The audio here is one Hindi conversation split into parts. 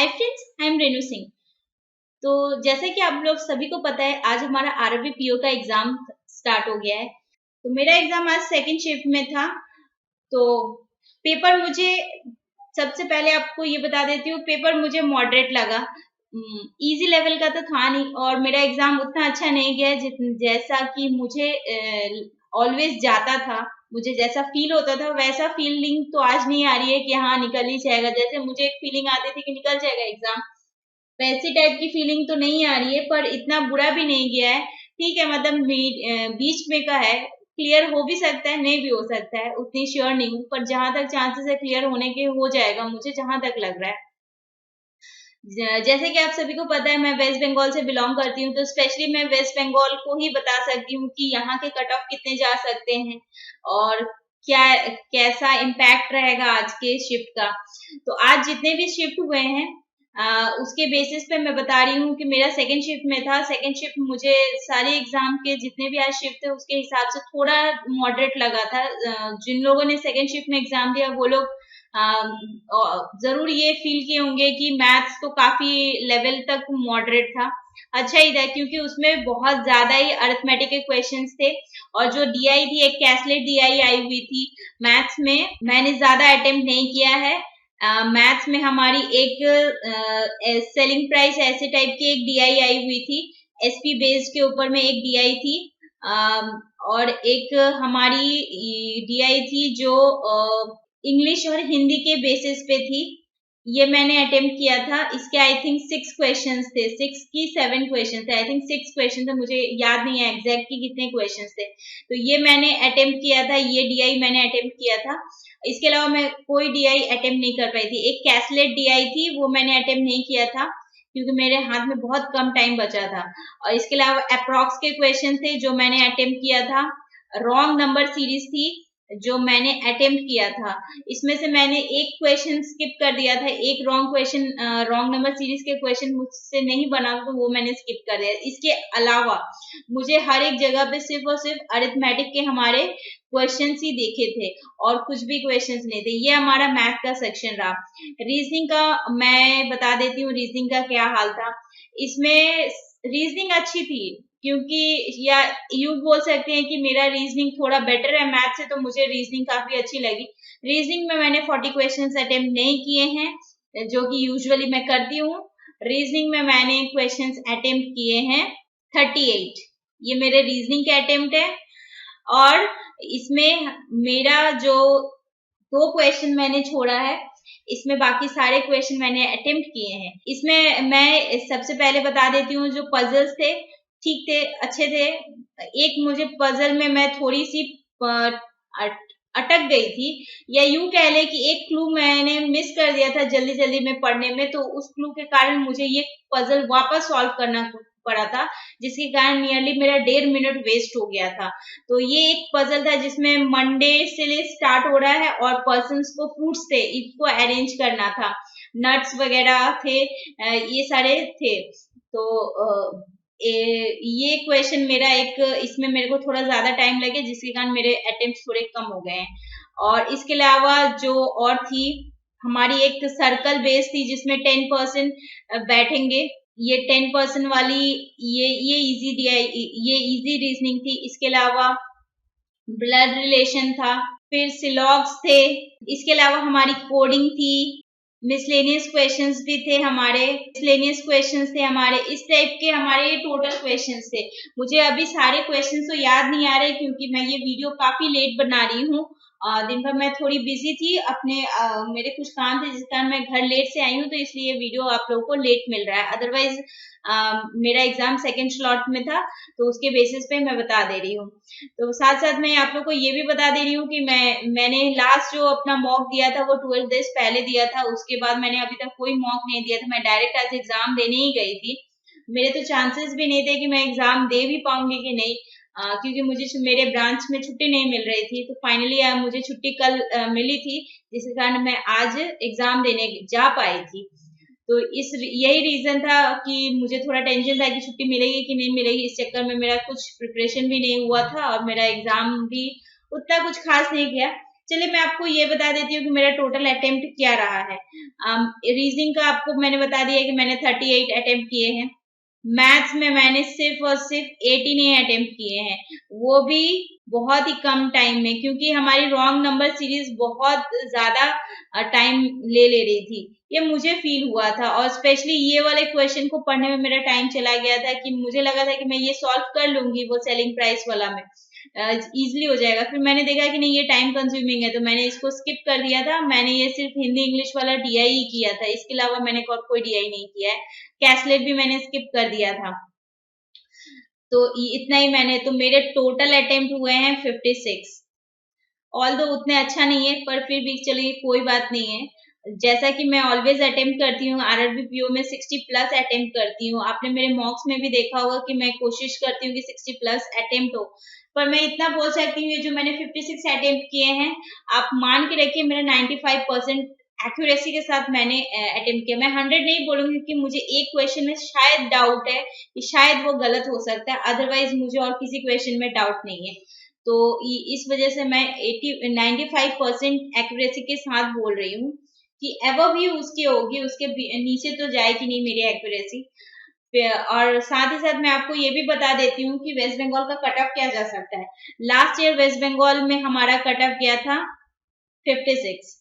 Hi friends, I am Renu Singh. तो जैसा कि आप लोग सभी को पता है, आज हमारा आरआरबी पीओ का एग्जाम स्टार्ट हो गया है। तो मेरा एग्जाम आज सेकंड शिफ्ट में था। तो पेपर मुझे, सबसे पहले आपको ये बता देती हूँ, पेपर मुझे मॉडरेट लगा। इजी लेवल का तो था नहीं और मेरा एग्जाम उतना अच्छा नहीं गया जैसा कि मुझे ऑलवेज जाता था। मुझे जैसा फील होता था वैसा फीलिंग तो आज नहीं आ रही है कि हाँ निकल ही जाएगा। जैसे मुझे एक फीलिंग आती थी कि निकल जाएगा एग्जाम, वैसी टाइप की फीलिंग तो नहीं आ रही है। पर इतना बुरा भी नहीं गया है, ठीक है। मतलब बीच में का है, क्लियर हो भी सकता है, नहीं भी हो सकता है, उतनी श्योर नहीं हूँ। पर जहां तक चांसेस है क्लियर होने के, हो जाएगा मुझे जहां तक लग रहा है। जैसे कि आप सभी को पता है, मैं वेस्ट बंगाल से बिलोंग करती हूँ। तो स्पेशली मैं वेस्ट बंगाल को ही बता सकती हूँ कि यहाँ के कट ऑफ कितने जा सकते हैं और क्या कैसा इम्पैक्ट रहेगा आज के शिफ्ट का। तो आज जितने भी शिफ्ट हुए हैं उसके बेसिस पे मैं बता रही हूँ कि मेरा सेकंड शिफ्ट में था। सेकंड शिफ्ट मुझे सारे एग्जाम के जितने भी आज शिफ्ट थे उसके हिसाब से थोड़ा मॉडरेट लगा था। जिन लोगों ने सेकंड शिफ्ट में एग्जाम दिया वो लोग जरूर ये फील किए होंगे कि मैथ्स तो काफी लेवल तक मॉडरेट था, अच्छा ही था, क्योंकि उसमें बहुत ज्यादा ही अरिथमेटिक के क्वेश्चंस थे। और जो डीआई थी, एक कैसलेट डीआई आई हुई थी मैथ्स में, मैंने ज्यादा अटेम्प्ट नहीं किया है। मैथ्स में हमारी एक सेलिंग प्राइस ऐसे टाइप की एक डीआई आई हुई थी, एसपी बेस्ड के ऊपर में एक डीआई थी। और एक हमारी डीआई थी जो इंग्लिश और हिंदी के बेसिस पे थी। ये मैंने अटेम्प्ट किया था। इसके आई थिंक 6 क्वेश्चंस थे, 6 की 7 क्वेश्चन थे, आई थिंक 6 क्वेश्चन थे, मुझे याद नहीं है एग्जैक्ट कि कितने क्वेश्चंस थे। तो ये मैंने अटेम्प्ट किया था, ये डीआई मैंने अटेम्प्ट किया था। इसके अलावा मैं कोई डीआई अटेम्प्ट नहीं कर पाई थी। एक कैसलेट डीआई थी, वो मैंने अटेम्प्ट नहीं किया था क्योंकि मेरे हाथ में बहुत कम टाइम बचा था। और इसके अलावा अप्रॉक्स के क्वेश्चन थे जो मैंने अटेम्प्ट किया था। रॉन्ग नंबर सीरीज थी जो मैंने अटेम्प्ट किया था। इसमें से मैंने एक क्वेश्चन स्किप कर दिया था, एक wrong question, wrong number series के क्वेश्चन मुझसे नहीं बना तो वो मैंने स्किप कर दिया। इसके अलावा मुझे हर एक जगह पे सिर्फ और सिर्फ अरिथमेटिक के हमारे क्वेश्चंस ही देखे थे और कुछ भी क्वेश्चंस नहीं थे। ये हमारा मैथ का सेक्शन रहा। रीजनिंग का मैं बता देती हूँ, रीजनिंग का क्या हाल था। इसमें रीजनिंग अच्छी थी, क्योंकि या यूं बोल सकते हैं कि मेरा रीजनिंग थोड़ा बेटर है मैथ से, तो मुझे रीजनिंग काफी अच्छी लगी। रीजनिंग में मैंने 40 क्वेश्चंस अटेम्प्ट नहीं किए हैं जो कि यूजुअली मैं करती हूँ। रीजनिंग में मैंने क्वेश्चंस अटेम्प्ट किए हैं 38। ये मेरे रीजनिंग के अटेम्प्ट है। और इसमें मेरा जो 2 क्वेश्चन मैंने छोड़ा है, इसमें बाकी सारे क्वेश्चन मैंने अटेम्प्ट किए हैं। इसमें मैं सबसे पहले बता देती हूँ, जो पजल्स थे ठीक थे, अच्छे थे। एक मुझे पजल में मैं थोड़ी सी अटक गई थी, या यूं कह ले कि एक क्लू मैंने मिस कर दिया था जल्दी जल्दी में पढ़ने में, तो उस क्लू के कारण मुझे ये पजल वापस सॉल्व करना पड़ा था, जिसके कारण नियरली मेरा 1.5 मिनट वेस्ट हो गया था। तो ये एक पजल था जिसमें मंडे से स्टार्ट हो रहा है और पर्सन्स को फ्रूट्स थे, इसको अरेंज करना था, नट्स वगैरह थे, ये सारे थे। तो ये क्वेश्चन मेरा एक, इसमें मेरे को थोड़ा ज्यादा टाइम लगे जिसके कारण मेरे अटेम्प्ट थोड़े कम हो गए हैं। और इसके अलावा जो और थी, हमारी एक सर्कल बेस थी जिसमें 10% बैठेंगे। ये 10% वाली ये इजी रीजनिंग थी। इसके अलावा ब्लड रिलेशन था, फिर सिलॉग्स थे। इसके अलावा हमारी कोडिंग थी, मिसलेनियस क्वेश्चंस भी थे हमारे, इस टाइप के हमारे टोटल क्वेश्चंस थे। मुझे अभी सारे क्वेश्चंस तो याद नहीं आ रहे क्योंकि मैं ये वीडियो काफी लेट बना रही हूँ। दिन भर मैं थोड़ी बिजी थी अपने, मेरे कुछ काम थे जिस कारण मैं घर लेट से आई हूँ, तो इसलिए वीडियो आप लोगों को लेट मिल रहा है। अदरवाइज मेरा एग्जाम सेकेंड स्लॉट में था, तो उसके बेसिस पे मैं बता दे रही हूँ। तो साथ साथ मैं आप लोग को ये भी बता दे रही हूँ कि मैंने लास्ट जो अपना मॉक दिया था वो 12 डेज पहले दिया था। उसके बाद मैंने अभी तक कोई मॉक नहीं दिया था, मैं डायरेक्ट आज एग्जाम देने ही गई थी। मेरे तो चांसेस भी नहीं थे कि मैं एग्जाम दे भी पाऊंगी कि नहीं, क्योंकि मुझे मेरे ब्रांच में छुट्टी नहीं मिल रही थी। तो फाइनली मुझे छुट्टी कल मिली थी, जिसके कारण मैं आज एग्जाम देने जा पाई थी। तो यही रीजन था कि मुझे थोड़ा टेंशन था कि छुट्टी मिलेगी कि नहीं मिलेगी। इस चक्कर में मेरा कुछ प्रिपरेशन भी नहीं हुआ था और मेरा एग्जाम भी उतना कुछ खास नहीं गया। चलिए मैं आपको ये बता देती हूँ कि मेरा टोटल अटेम्प्ट क्या रहा है। रीजनिंग का आपको मैंने बता दिया कि मैंने 38 अटेम्प्ट किए हैं। मैथ्स में मैंने सिर्फ और सिर्फ 18 अटेम्प्ट किए हैं, वो भी बहुत ही कम टाइम में, क्योंकि हमारी रॉन्ग नंबर सीरीज बहुत ज्यादा टाइम ले रही थी, ये मुझे फील हुआ था। और स्पेशली ये वाले क्वेश्चन को पढ़ने में मेरा टाइम चला गया था कि मुझे लगा था कि मैं ये सॉल्व कर लूंगी, वो सेलिंग प्राइस वाला में इजिली हो जाएगा। फिर मैंने देखा कि नहीं ये टाइम कंज्यूमिंग है, तो मैंने इसको स्किप कर दिया था। मैंने ये सिर्फ हिंदी इंग्लिश वाला DI ही किया था, इसके अलावा मैंने कोई DI नहीं किया है। कैसलेट भी मैंने स्किप कर दिया था। तो इतना ही मैंने, तो मेरे टोटल अटेम्प्ट हुए हैं 56। ऑल दो उतने अच्छा नहीं है, पर फिर भी चलिए कोई बात नहीं है। जैसा कि मैं ऑलवेज अटेम्प्ट करती हूँ, RRB PO में 60 प्लस अटेम्प्ट करती हूँ। आपने मेरे मॉक्स में भी देखा होगा कि मैं कोशिश करती हूँ कि 60 प्लस अटेम्प्ट हो। पर मैं इतना बोल सकती हूँ, जो मैंने 56 अटेम्प्ट किए हैं, आप मान के रखिए मेरा 95% एक्यूरेसी के साथ मैंने अटेम्प्ट किया। मैं 100 नहीं बोलूंगी, क्योंकि मुझे एक क्वेश्चन में शायद डाउट है कि शायद वो गलत हो सकता है, अदरवाइज मुझे और किसी क्वेश्चन में डाउट नहीं है। तो इस वजह से मैं 95% एक्यूरेसी के साथ बोल रही हूँ कि एबव ही उसकी होगी, उसके नीचे तो जाएगी नहीं मेरी एक्यूरेसी। और साथ ही साथ मैं आपको ये भी बता देती हूँ कि वेस्ट बंगाल का कट ऑफ क्या जा सकता है। लास्ट ईयर वेस्ट बंगाल में हमारा कट ऑफ गया था 56।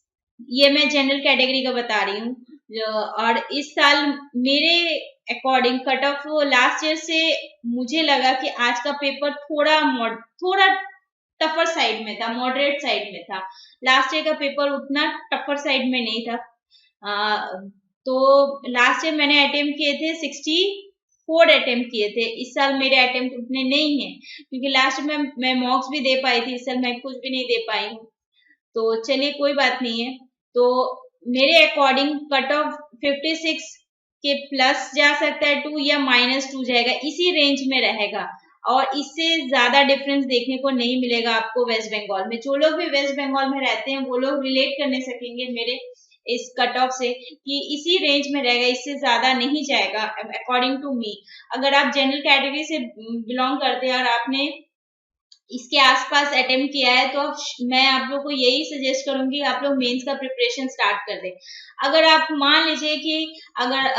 ये मैं जनरल कैटेगरी का बता रही हूँ। और इस साल मेरे according cut off last year से मुझे लगा कि आज का पेपर थोड़ा टफर साइड में था, मॉडरेट साइड में था। लास्ट ईयर का पेपर उतना टफर साइड में नहीं था। तो लास्ट ईयर मैंने अटेम्प्ट किए थे 64 अटेम्प्ट किए थे। इस साल मेरे अटेम्प्ट उतने नहीं है, क्योंकि लास्ट में मैं मॉक्स भी दे पाई थी, इस साल मैं कुछ भी नहीं दे पाई हूँ। तो चलिए कोई बात नहीं है। तो मेरे अकॉर्डिंग कट ऑफ 56 के प्लस जा सकता है 2 या -2 जाएगा, इसी रेंज में रहेगा। और इससे ज्यादा डिफरेंस देखने को नहीं मिलेगा आपको वेस्ट बंगाल में। जो लोग भी वेस्ट बंगाल में रहते हैं वो लोग रिलेट करने सकेंगे मेरे इस कट ऑफ से, कि इसी रेंज में रहेगा, इससे ज्यादा नहीं जाएगा अकॉर्डिंग टू मी। अगर आप जनरल कैटेगरी से बिलोंग करते हैं और आपने इसके आसपास अटेम्प्ट किया है, तो मैं आप लोग को यही सजेस्ट करूंगी आप लोग मेंस का प्रिपरेशन स्टार्ट कर दें। अगर आप मान लीजिए कि अगर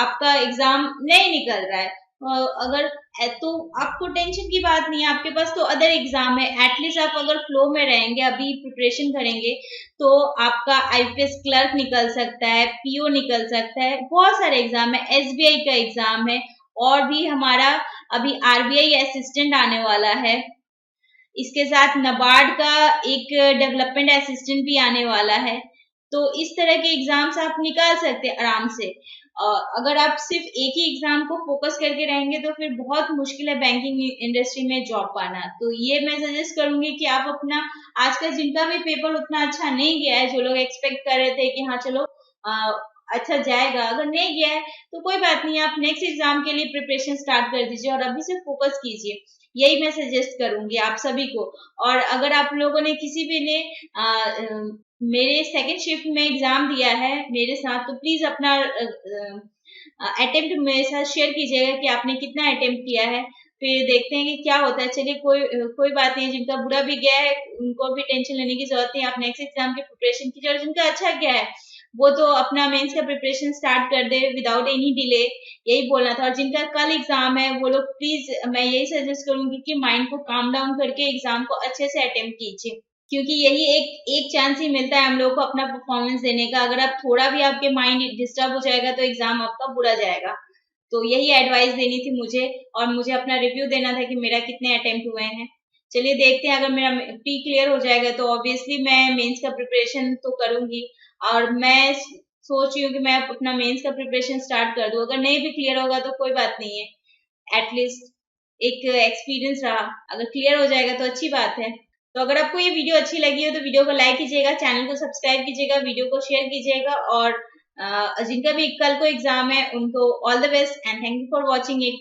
आपका एग्जाम नहीं निकल रहा है, अगर तो आपको टेंशन की बात नहीं है, आपके पास तो अदर एग्जाम है। एटलीस्ट आप अगर फ्लो में रहेंगे, अभी प्रिपरेशन करेंगे, तो आपका IPS क्लर्क निकल सकता है, PO निकल सकता है, बहुत सारे एग्जाम है, SBI का एग्जाम है, और भी हमारा अभी RBI असिस्टेंट आने वाला है। इसके साथ NABARD का एक डेवलपमेंट असिस्टेंट भी आने वाला है। तो इस तरह के एग्जाम्स आप निकाल सकते हैं आराम से। अगर आप सिर्फ एक ही एग्जाम को फोकस करके रहेंगे तो फिर बहुत मुश्किल है बैंकिंग इंडस्ट्री में जॉब पाना। तो ये मैं सजेस्ट करूंगी कि आप अपना, आज का जिनका भी पेपर उतना अच्छा नहीं गया है, जो लोग एक्सपेक्ट कर रहे थे कि हाँ चलो अच्छा जाएगा, अगर नहीं गया है तो कोई बात नहीं, आप नेक्स्ट एग्जाम के लिए प्रिपरेशन स्टार्ट कर दीजिए और अभी से फोकस कीजिए। यही मैं सजेस्ट करूंगी आप सभी को। और अगर आप लोगों ने किसी भी ने मेरे सेकंड शिफ्ट में एग्जाम दिया है मेरे साथ, तो प्लीज अपना अटेम्प्ट मेरे साथ शेयर कीजिएगा कि आपने कितना अटेम्प्ट किया है। फिर देखते हैं कि क्या होता है। चलिए कोई बात नहीं, जिनका बुरा भी गया है उनको भी टेंशन लेने की जरूरत नहीं, आप नेक्स्ट एग्जाम की प्रिपरेशन कीजिए। और जिनका अच्छा गया है वो तो अपना मेंस का प्रिपरेशन स्टार्ट कर दे विदाउट एनी डिले, यही बोलना था। और जिनका कल एग्जाम है वो लोग प्लीज, मैं यही सजेस्ट करूंगी कि माइंड को काम डाउन करके एग्जाम को अच्छे से अटेम्प्ट कीजिए, क्योंकि यही एक चांस ही मिलता है हम लोग को अपना परफॉर्मेंस देने का। अगर आप थोड़ा भी आपके माइंड डिस्टर्ब हो जाएगा तो एग्जाम आपका बुरा जाएगा। तो यही एडवाइस देनी थी मुझे, और मुझे अपना रिव्यू देना था कि मेरा कितने अटेम्प्ट हुए हैं। चलिए देखते हैं, अगर मेरा प्री क्लियर हो जाएगा तो ऑब्वियसली मैं मेंस का प्रिपरेशन तो करूंगी। और मैं सोच रही हूँ कि मैं अपना मेंस का प्रिपरेशन स्टार्ट कर दूं। अगर नहीं भी क्लियर होगा तो कोई बात नहीं है, एटलीस्ट एक एक्सपीरियंस रहा। अगर क्लियर हो जाएगा तो अच्छी बात है। तो अगर आपको ये वीडियो अच्छी लगी हो तो वीडियो को लाइक कीजिएगा, चैनल को सब्सक्राइब कीजिएगा, वीडियो को शेयर कीजिएगा। और जिनका भी कल को एग्जाम है उनको all the best and thank you for watching it.